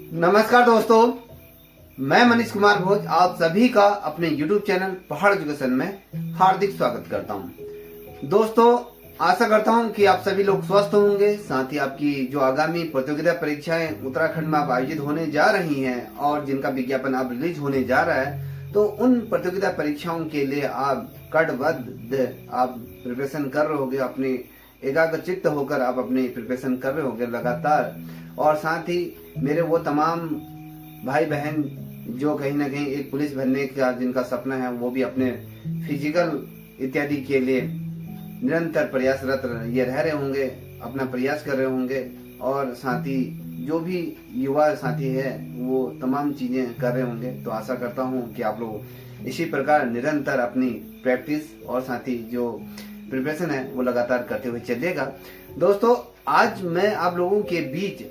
नमस्कार दोस्तों, मैं मनीष कुमार भोज आप सभी का अपने YouTube चैनल पहाड़ एजुकेशन में हार्दिक स्वागत करता हूं। दोस्तों, आशा करता हूं कि आप सभी लोग स्वस्थ होंगे। साथ ही आपकी जो आगामी प्रतियोगिता परीक्षाएं उत्तराखंड में आयोजित होने जा रही हैं और जिनका विज्ञापन अब रिलीज होने जा रहा है, तो उन प्रतियोगिता परीक्षाओं के लिए आप कटिबद्ध आप प्रिपरेशन कर रहे होंगे, अपने एकाग्रचित्त होकर आप अपनी प्रिपरेशन कर रहे होंगे लगातार। और साथ ही मेरे वो तमाम भाई बहन जो कहीं ना कहीं एक पुलिस बनने का जिनका सपना है, वो भी अपने फिजिकल इत्यादि के लिए निरंतर प्रयासरत ये रह रहे होंगे, अपना प्रयास कर रहे होंगे। और साथ ही जो भी युवा साथी है वो तमाम चीजें कर रहे होंगे। तो आशा करता हूँ कि आप लोग इसी प्रकार निरंतर अपनी प्रैक्टिस और साथ ही जो प्रिपरेशन है वो लगातार करते हुए चलिएगा। दोस्तों, आज मैं आप लोगों के बीच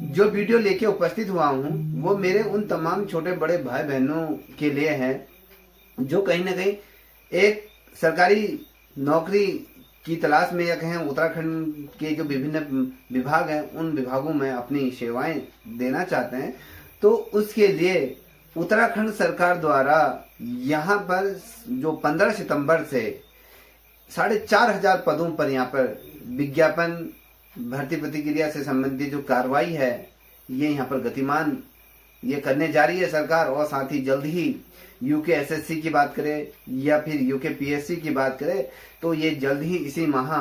जो वीडियो लेके उपस्थित हुआ हूँ वो मेरे उन तमाम छोटे बड़े भाई बहनों के लिए है जो कहीं ना कहीं एक सरकारी नौकरी की तलाश में या कहें उत्तराखंड के जो विभिन्न विभाग हैं उन विभागों में अपनी सेवाएं देना चाहते हैं। तो उसके लिए उत्तराखंड सरकार द्वारा यहाँ पर जो 15 सितंबर से 4,500 पदों पर यहाँ पर विज्ञापन भर्ती प्रतिक्रिया से संबंधित जो कार्रवाई है ये यहाँ पर गतिमान ये करने जा रही है सरकार। और साथ ही जल्द ही यूके एसएससी की बात करें या फिर यूके पीएससी की बात करें तो ये जल्द ही इसी माह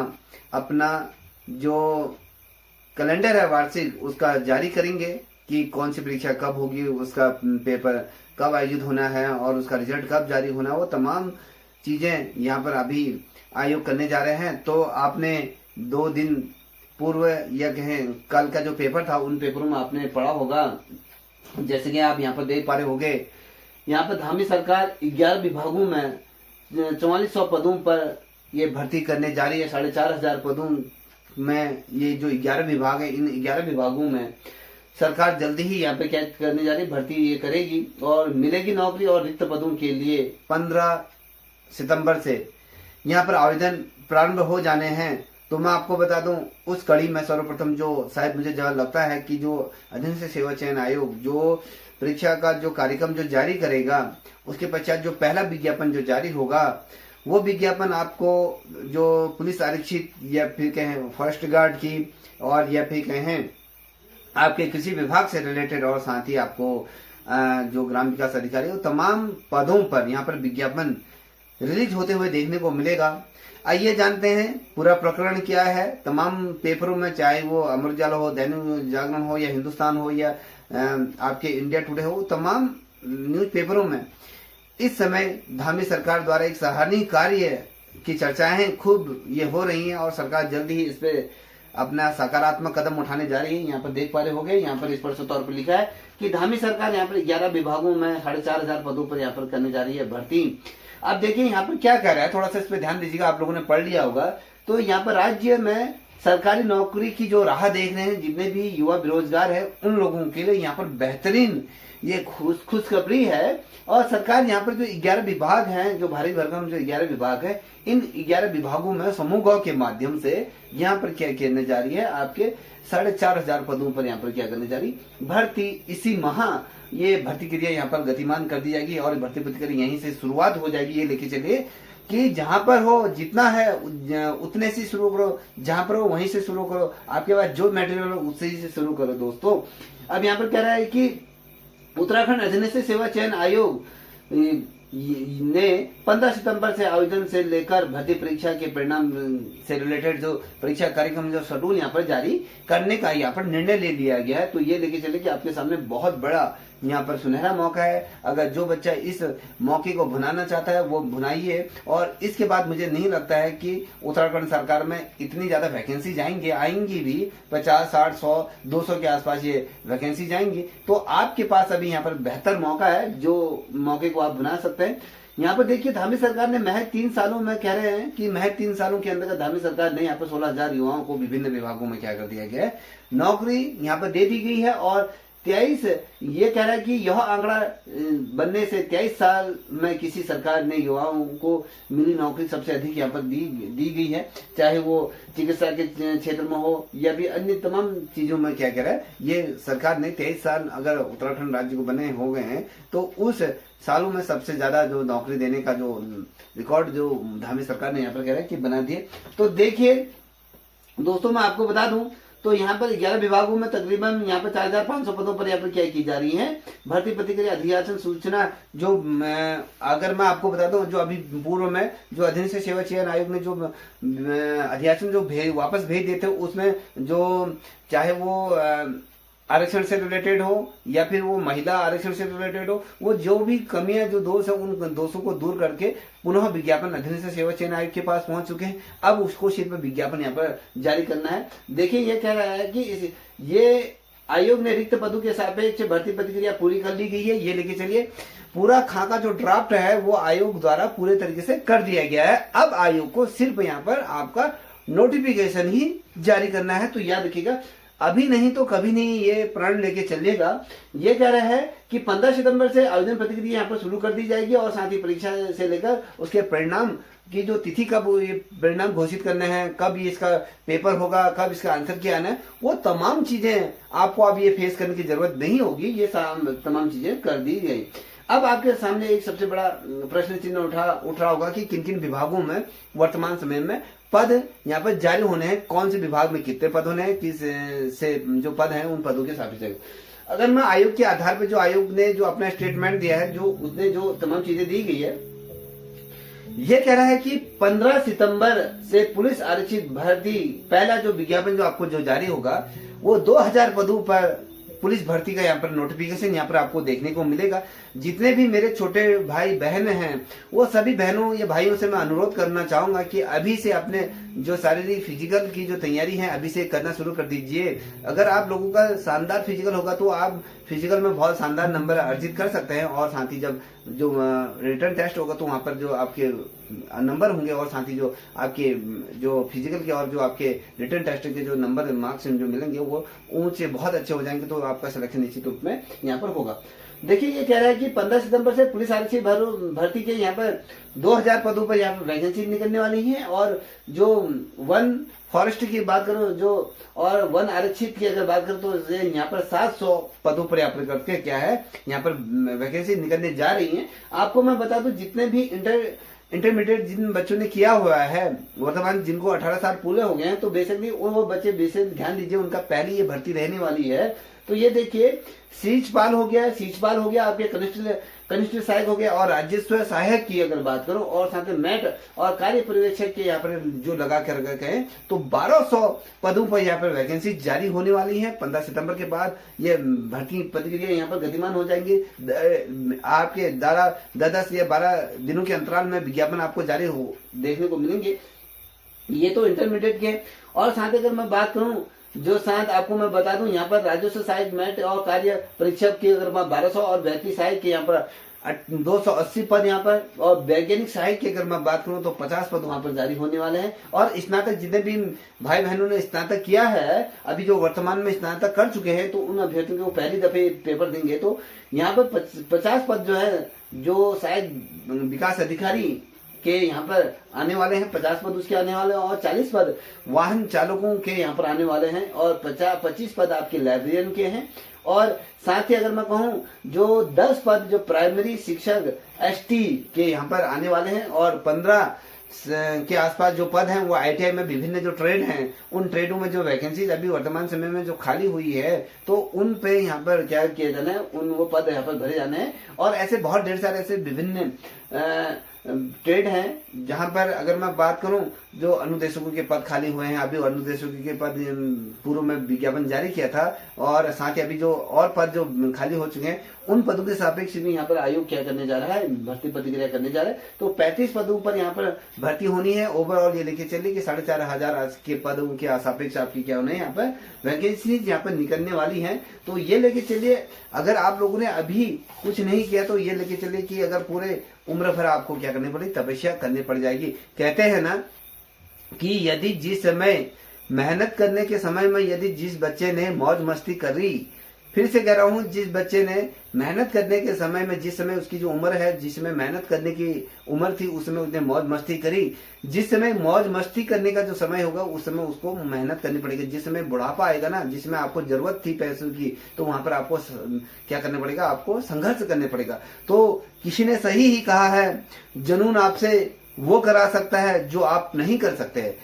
अपना जो कैलेंडर है वार्षिक उसका जारी करेंगे कि कौन सी परीक्षा कब होगी, उसका पेपर कब आयोजित होना है और उसका रिजल्ट कब जारी होना है, वो तमाम चीजें यहाँ पर अभी आयोग करने जा रहे हैं। तो आपने 2 दिन पूर्व या कहें कल का जो पेपर था उन पेपरों में आपने पढ़ा होगा। जैसे कि आप यहाँ पर देख पा रहे होंगे, यहाँ पर धामी सरकार 11 विभागों में 4400 पदों पर ये भर्ती करने जा रही है। 4,500 पदों में ये जो 11 विभाग है, इन 11 विभागों में सरकार जल्दी ही यहाँ पे क्या करने जा रही है, भर्ती ये करेगी और मिलेगी नौकरी। और रिक्त पदों के लिए 15 सितंबर से यहाँ पर आवेदन प्रारंभ हो जाने हैं। तो मैं आपको बता दूं, उस कड़ी में सर्वप्रथम जो शायद मुझे जहाँ लगता है कि जो अधीन से सेवा चयन आयोग जो परीक्षा का जो कार्यक्रम जो जारी करेगा उसके पश्चात जो पहला विज्ञापन जो जारी होगा वो विज्ञापन आपको जो पुलिस आरक्षित या फिर कहें फॉरेस्ट गार्ड की और या फिर कहें आपके कृषि विभाग से रिलेटेड और साथ ही आपको जो ग्राम विकास अधिकारी वो तमाम पदों पर यहाँ पर विज्ञापन रिलीज होते हुए देखने को मिलेगा। आइए जानते हैं पूरा प्रकरण क्या है। तमाम पेपरों में, चाहे वो अमर उजाला हो, दैनिक जागरण हो या हिंदुस्तान हो या आपके इंडिया टुडे हो, तमाम न्यूज पेपरों में इस समय धामी सरकार द्वारा एक सराहनीय कार्य की चर्चाएं खूब ये हो रही हैं और सरकार जल्दी ही इस पे अपना सकारात्मक कदम उठाने जा रही है। यहाँ पर देख पा रहे होंगे, यहाँ पर स्पष्ट तौर पर लिखा है कि धामी सरकार यहाँ पर 11 विभागों में 4,500 पदों पर यहाँ पर करने जा रही है भर्ती। अब देखिए यहाँ पर क्या कह रहा है, थोड़ा सा इस पे ध्यान दीजिएगा, आप लोगों ने पढ़ लिया होगा। तो यहाँ पर राज्य में सरकारी नौकरी की जो राह देख रहे हैं जितने भी युवा बेरोजगार है उन लोगों के लिए यहाँ पर बेहतरीन ये खुशखबरी है। और सरकार यहाँ पर जो 11 विभाग हैं, जो भारी भरकम जो 11 विभाग है, इन 11 विभागों में समूह गांव के माध्यम से यहाँ पर क्या करने जा रही है, आपके 4,500 पदों पर यहाँ पर क्या करने जा रही भर्ती। इसी माह ये भर्ती क्रिया यहाँ पर गतिमान कर दी जाएगी और भर्ती प्रक्रिया यहीं से शुरुआत हो जाएगी। ये लेके चलिए कि जहां पर हो जितना है उतने से शुरू करो, जहां पर हो वहीं से शुरू करो, आपके पास जो मटेरियल हो उससे ही से शुरू करो। दोस्तों, अब यहाँ पर कह रहा है कि उत्तराखंड अधीनस्थ सेवा चयन आयोग ने 15 सितंबर से आवेदन से लेकर भर्ती परीक्षा के परिणाम से रिलेटेड जो परीक्षा कार्यक्रम जो शेड्यूल यहाँ पर जारी करने का यहाँ पर निर्णय ले लिया गया है। तो ये लेके चले कि आपके सामने बहुत बड़ा यहाँ पर सुनहरा मौका है। अगर जो बच्चा इस मौके को भुनाना चाहता है वो भुनाइए। और इसके बाद मुझे नहीं लगता है कि उत्तराखंड सरकार में इतनी ज्यादा वैकेंसी आएंगी भी 50, 60, 100, 200 के आसपास ये वैकेंसी जाएंगी। तो आपके पास अभी यहाँ पर बेहतर मौका है, जो मौके को आप भुना सकते हैं। यहाँ पर देखिए, धामी सरकार ने महज 3 सालों में कह रहे हैं कि महज 3 सालों के अंदर धामी सरकार ने यहाँ पर 16,000 युवाओं को विभिन्न विभागों में क्या कर दिया गया है, नौकरी यहाँ पर दे दी गई है। और 23 ये कह रहा है कि यह आंकड़ा बनने से 23 साल में किसी सरकार ने युवाओं को मिली नौकरी सबसे अधिक यहाँ पर दी गई है, चाहे वो चिकित्सा के क्षेत्र में हो या भी अन्य तमाम चीजों में। क्या कह रहा है, ये सरकार ने 23 साल अगर उत्तराखंड राज्य को बने हो गए हैं तो उस सालों में सबसे ज्यादा जो नौकरी देने का जो रिकॉर्ड जो धामी सरकार ने यहाँ पर कह रहा है कि बना दिए। तो देखिए दोस्तों, मैं आपको बता दूं तो यहाँ पर 11 विभागों में तकरीबन यहाँ पर 4500 पदों पर यहाँ पर क्या की जा रही है, भर्ती प्रक्रिया अधियाचन सूचना। जो अगर मैं आपको बता दूं, जो अभी पूर्व में जो अधीन से सेवा चयन आयोग ने जो अधियाचन जो वापस भेज देते उसमें जो चाहे वो आरक्षण से रिलेटेड हो या फिर वो महिला आरक्षण से रिलेटेड हो, वो जो भी कमियां जो दोष है उन दोषों को दूर करके पुनः विज्ञापन अधीन से सेवा चयन आयोग के पास पहुंच चुके हैं। अब उसको सिर्फ विज्ञापन यहाँ पर जारी करना है। देखिए ये कह रहा है कि ये आयोग ने रिक्त पदों के सापेक्ष भर्ती प्रक्रिया पूरी कर ली गई है। ये लेके चलिए, पूरा खाका जो ड्राफ्ट है वो आयोग द्वारा पूरे तरीके से कर दिया गया है। अब आयोग को सिर्फ यहाँ पर आपका नोटिफिकेशन ही जारी करना है। तो याद रखिएगा, अभी नहीं तो कभी नहीं ये प्रण लेके चलेगा। ये कह रहा है कि 15 सितंबर से आवेदन प्रक्रिया यहाँ पर शुरू कर दी जाएगी और साथ ही परीक्षा से लेकर उसके परिणाम की जो तिथि कब ये परिणाम घोषित करने हैं, कब ये इसका पेपर होगा, कब इसका आंसर क्या आना है, वो तमाम चीजें आपको अब ये फेस करने की जरूरत नहीं होगी। ये तमाम चीजें कर दी गई। अब आपके सामने एक सबसे बड़ा प्रश्न चिन्ह उठ रहा होगा कि किन किन विभागों में वर्तमान समय में पद यहाँ पर जारी होने हैं, कौन से विभाग में कितने पद होने हैं, किस से जो पद हैं उन पदों के सापेक्ष। अगर मैं आयोग के आधार पर जो आयोग ने जो अपना स्टेटमेंट दिया है, जो उसने जो तमाम चीजें दी गई है, ये कह रहा है कि 15 सितंबर से पुलिस आरक्षित भर्ती पहला जो विज्ञापन जो आपको जो जारी होगा वो 2000 पदों पर पुलिस भर्ती का यहाँ पर नोटिफिकेशन यहाँ पर आपको देखने को मिलेगा। जितने भी मेरे छोटे भाई बहन हैं वो सभी बहनों या भाइयों से मैं अनुरोध करना चाहूंगा कि अभी से अपने जो शारीरिक फिजिकल की जो तैयारी है अभी से करना शुरू कर दीजिए। अगर आप लोगों का शानदार फिजिकल होगा तो आप फिजिकल में बहुत शानदार नंबर अर्जित कर सकते हैं और साथ ही जब जो रिटर्न टेस्ट होगा तो वहां पर जो आपके नंबर होंगे और साथ ही जो आपके जो फिजिकल के और जो आपके रिटर्न टेस्ट के जो नंबर मार्क्स जो मिलेंगे वो ऊंचे बहुत अच्छे हो जाएंगे, तो आपका सिलेक्शन निश्चित रूप में यहाँ पर होगा। देखिए ये कह रहा है कि 15 सितंबर से पुलिस आरक्षित भर्ती के यहाँ पर 2000 पदों पर यहाँ पर वैकेंसी निकलने वाली है। और जो वन फॉरेस्ट की बात करो जो और वन आरक्षित की अगर बात करो तो यहाँ पर 700 पदों पर यहाँ पर करके क्या है यहाँ पर वैकेंसी निकलने जा रही है। आपको मैं बता दूं, जितने भी इंटरमीडिएट जिन बच्चों ने किया हुआ है वर्तमान जिनको 18 साल पूरे हो गए हैं, तो बेसिकली वो बच्चे बेसिक ध्यान दीजिए, उनका पहली ये भर्ती रहने वाली है। तो ये देखिए, सीजपाल हो गया आपके कनिष्ठ सहायक हो गया, और राजस्व सहायक की अगर बात करो और साथ में मैट और कार्य पर्यवेक्षक के यहाँ पर जो लगा कर गए तो 1200 पदों पर यहाँ पर वैकेंसी जारी होने वाली है। 15 सितंबर के बाद ये भर्ती प्रक्रिया यहाँ पर गतिमान हो जाएंगी। आपके 10 या 12 दिनों के अंतराल में विज्ञापन आपको जारी देखने को मिलेंगे। ये तो इंटरमीडिएट के। और साथ अगर मैं बात करूं जो साथ आपको मैं बता दूं, यहाँ पर राजस्व सहायक मैट और कार्य परीक्षक की अगर मैं 1200 और वैज्ञानिक सहायक के यहाँ पर 280 पद यहाँ पर, और वैज्ञानिक सहायक की अगर मैं बात करूं तो 50 पद वहां पर जारी होने वाले हैं। और स्नातक जितने भी भाई बहनों ने स्नातक किया है, अभी जो वर्तमान में स्नातक कर चुके हैं, तो उन अभ्यर्थियों को पहली दफे पेपर देंगे तो यहाँ पर 50 पद जो है जो शायद विकास अधिकारी के यहाँ पर आने वाले हैं, 50 पद उसके आने वाले हैं, और 40 पद वाहन चालकों के यहाँ पर आने वाले हैं, और 25 पद आपके लाइब्रेरियन के हैं। और साथ ही अगर मैं कहूँ जो 10 पद जो प्राइमरी शिक्षक एसटी के यहाँ पर आने वाले हैं, और 15 के आसपास जो पद हैं वो आईटीआई में विभिन्न जो ट्रेड हैं उन ट्रेडों में जो वैकेंसीज अभी वर्तमान समय में जो खाली हुई है तो उन पे यहाँ पर क्या किया जाना है, उन वो पद यहाँ पर भरे जाने हैं। और ऐसे बहुत ढेर सारे ऐसे विभिन्न ट्रेड हैं जहां पर अगर मैं बात करूं जो अनुदेशकों के पद खाली हुए हैं, अभी अनुदेशकों के पद पूर्व में विज्ञापन जारी किया था, और साथ ही अभी जो और पद जो खाली हो चुके हैं उन पदों के सापेक्ष भी यहाँ पर आयोग क्या करने जा रहा है, भर्ती प्रक्रिया करने जा रहा है। तो 35 पदों पर यहाँ पर भर्ती होनी है। ओवरऑल ये लेके चलिए कि 4500 के पदों के सापेक्ष आपकी क्या होने यहाँ पर वैकेंसीज यहाँ पर निकलने वाली है। तो ये लेके चलिए, अगर आप लोगों ने अभी कुछ नहीं किया तो ये लेके चलिए कि अगर पूरे उम्र भर आपको क्या करनी पड़ेगी, तपस्या करनी पड़ जाएगी। कहते हैं ना कि यदि जिस समय मेहनत करने के समय में यदि जिस बच्चे ने मौज मस्ती करी फिर से कह रहा हूं, जिस बच्चे ने मेहनत करने के समय में, जिस समय उसकी जो उम्र है, जिस समय मेहनत करने की उम्र थी, उस समय उसने मौज मस्ती करी। जिस समय मौज मस्ती करने का जो समय होगा उस समय उसको मेहनत करनी पड़ेगी। जिस समय बुढ़ापा आएगा ना, जिसमें आपको जरूरत थी पैसों की, तो वहां पर आपको क्या करना पड़ेगा, आपको संघर्ष करने पड़ेगा। तो किसी ने सही ही कहा है, जुनून आपसे वो करा सकता है जो आप नहीं कर सकते।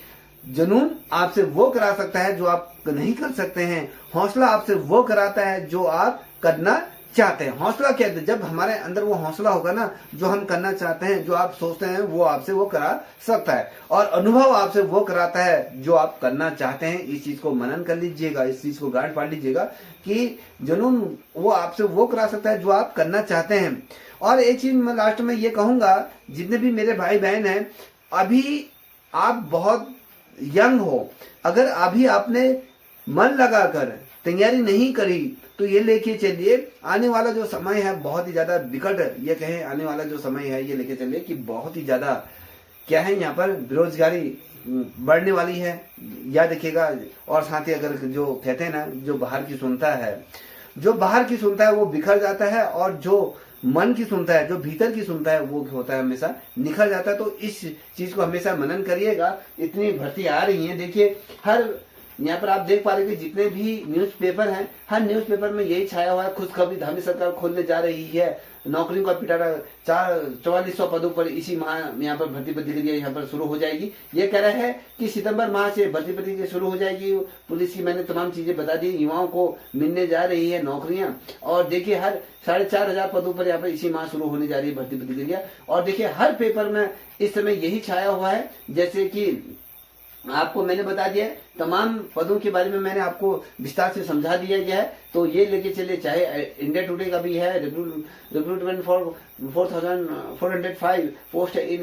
जुनून आपसे वो करा सकता है जो आप नहीं कर सकते हैं। हौसला आपसे वो कराता है जो आप करना चाहते हैं। हौसला क्या है? जब हमारे अंदर वो हौसला होगा ना, जो हम करना चाहते हैं, जो आप सोचते हैं, वो आपसे वो करा सकता है। और अनुभव आपसे वो कराता है जो आप करना चाहते हैं। इस चीज को मनन कर लीजिएगा, इस चीज को गांठ फाड़ लीजिएगा कि जुनून वो आपसे वो करा सकता है जो आप करना चाहते हैं। और एक चीज मैं लास्ट में ये कहूंगा, जितने भी मेरे भाई बहन हैं, अभी आप बहुत यंग हो, अगर अभी आपने मन लगाकर तैयारी नहीं करी तो ये लेके चलिए, आने वाला जो समय है बहुत ही ज्यादा विकट, ये कहें आने वाला जो समय है ये लेके चलिए कि बहुत ही ज्यादा क्या है, यहाँ पर बेरोजगारी बढ़ने वाली है, याद रखिएगा। और साथ ही अगर जो कहते हैं ना, जो बाहर की सुनता है, जो बाहर की सुनता है वो बिखर जाता है, और जो मन की सुनता है, जो भीतर की सुनता है, वो होता है हमेशा निखर जाता है। तो इस चीज को हमेशा मनन करिएगा। इतनी भर्ती आ रही है, देखिए हर यहाँ पर आप देख पा रहे हैं कि जितने भी न्यूज़पेपर हैं, हर न्यूज़पेपर में यही छाया हुआ है, खुशखबरी धामी सरकार खोलने जा रही है, नौकरियों का पिटारा, 4400 पदों पर इसी माह यहाँ पर भर्ती प्रक्रिया यहाँ पर शुरू हो जाएगी। ये कह रहे हैं कि सितंबर माह से भर्ती प्रक्रिया शुरू हो जाएगी। पुलिस की मैंने तमाम चीजें बता दी, युवाओं को मिलने जा रही है नौकरियां। और देखिए हर 4500 पदों पर यहाँ पर इसी माह शुरू होने जा रही है भर्ती प्रक्रिया। और देखिए हर पेपर में इस समय यही छाया हुआ है, जैसे कि आपको मैंने बता दिया है, तमाम पदों के बारे में मैंने आपको विस्तार से समझा दिया गया है। तो ये लेके चलिए, चाहे इंडिया टुडे का भी है, recruitment for 4405 post in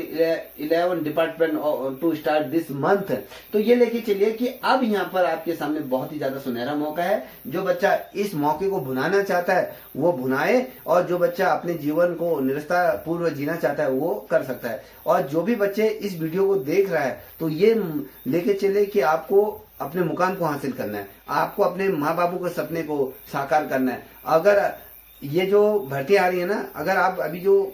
11 department to start this month. तो ये लेके चलिए कि अब यहाँ पर आपके सामने बहुत ही ज्यादा सुनहरा मौका है। जो बच्चा इस मौके को भुनाना चाहता है वो भुनाए, और जो बच्चा अपने जीवन को निरस्ता पूर्व जीना चाहता है वो कर सकता है। और जो भी बच्चे इस वीडियो को देख रहा है, तो ये लेके चले कि आपको अपने मुकाम को हासिल करना है, आपको अपने माँ बापू के सपने को साकार करना है। अगर ये जो भर्ती आ रही है ना, अगर आप अभी जो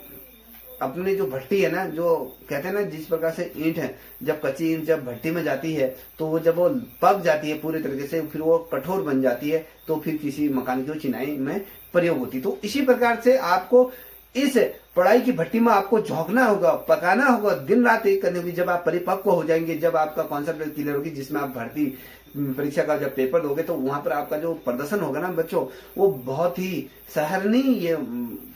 अपने जो भट्टी है ना, जो कहते हैं ना, जिस प्रकार से ईंट है, जब कच्ची ईंट जब भट्टी में जाती है तो वो जब वो पक जाती है पूरी तरीके से, फिर वो कठोर बन जाती है, तो फिर किसी मकान की चिनाई में प्रयोग होती है। तो इसी प्रकार से आपको इस पढ़ाई की भट्टी में आपको झोंकना होगा, पकाना होगा, दिन रात एक करनी होगी। जब आप परिपक्व हो जाएंगे, जब आपका कॉन्सेप्ट क्लियर होगी, जिसमें आप भर्ती परीक्षा का जब पेपर दोगे, तो वहां पर आपका जो प्रदर्शन होगा ना बच्चों, वो बहुत ही सराहनीय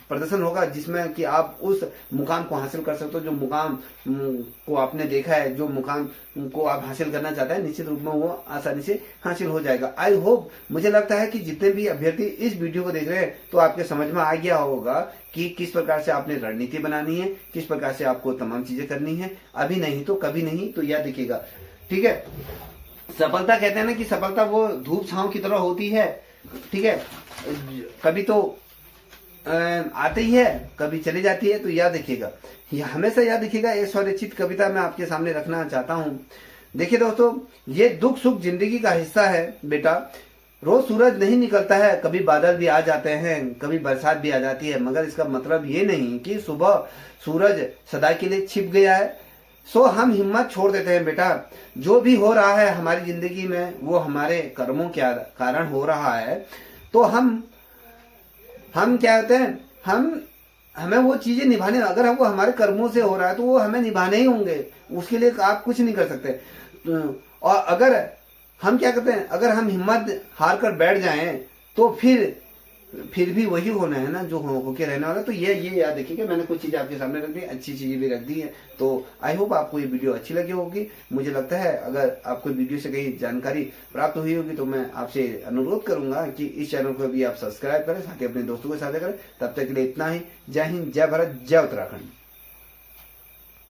प्रदर्शन होगा, जिसमें कि आप उस मुकाम को हासिल कर सकते हो। जो मुकाम को आपने देखा है, जो मुकाम को आप हासिल करना चाहते हैं, निश्चित रूप में वो आसानी से हासिल हो जाएगा। आई होप, मुझे लगता है कि जितने भी अभ्यर्थी इस वीडियो को देख रहे हैं, तो आपके समझ में आ गया होगा कि किस प्रकार से आपने रणनीति बनानी है, किस प्रकार से आपको तमाम चीजें करनी है। अभी नहीं तो कभी नहीं, तो याद रखिएगा, ठीक है। सफलता कहते हैं ना कि सफलता वो धूप छांव की तरह होती है, ठीक है। कभी तो आती ही है, कभी चली जाती है। तो याद रखिएगा, हमेशा याद रखिएगा। एक स्वरचित कविता मैं आपके सामने रखना चाहता हूँ। देखिए दोस्तों, ये दुख सुख जिंदगी का हिस्सा है बेटा। रोज सूरज नहीं निकलता है, कभी बादल भी आ जाते हैं, कभी बरसात भी आ जाती है, मगर इसका मतलब ये नहीं कि सुबह सूरज सदा के लिए छिप गया है। सो हम हिम्मत छोड़ देते हैं बेटा। जो भी हो रहा है हमारी जिंदगी में, वो हमारे कर्मों के कारण हो रहा है। तो हम क्या होते हैं, हमें वो चीजें निभाने, अगर वो हमारे कर्मों से हो रहा है तो वो हमें निभाने ही होंगे, उसके लिए आप कुछ नहीं कर सकते। और अगर हम क्या करते हैं, अगर हम हिम्मत हार कर बैठ जाएं, तो फिर भी वही होना है ना जो होके रहने वाला। तो ये याद रखिए, मैंने कुछ चीजें आपके सामने रख दी, अच्छी चीजें भी रख दी है। तो आई होप आपको ये वीडियो अच्छी लगी होगी। मुझे लगता है अगर आपको वीडियो से कहीं जानकारी प्राप्त हुई होगी, तो मैं आपसे अनुरोध करूंगा कि इस चैनल को भी आप सब्सक्राइब करें, साथ ही अपने दोस्तों के साथ करें। तब तक के लिए इतना ही। जय हिंद, जय भारत, जय उत्तराखंड।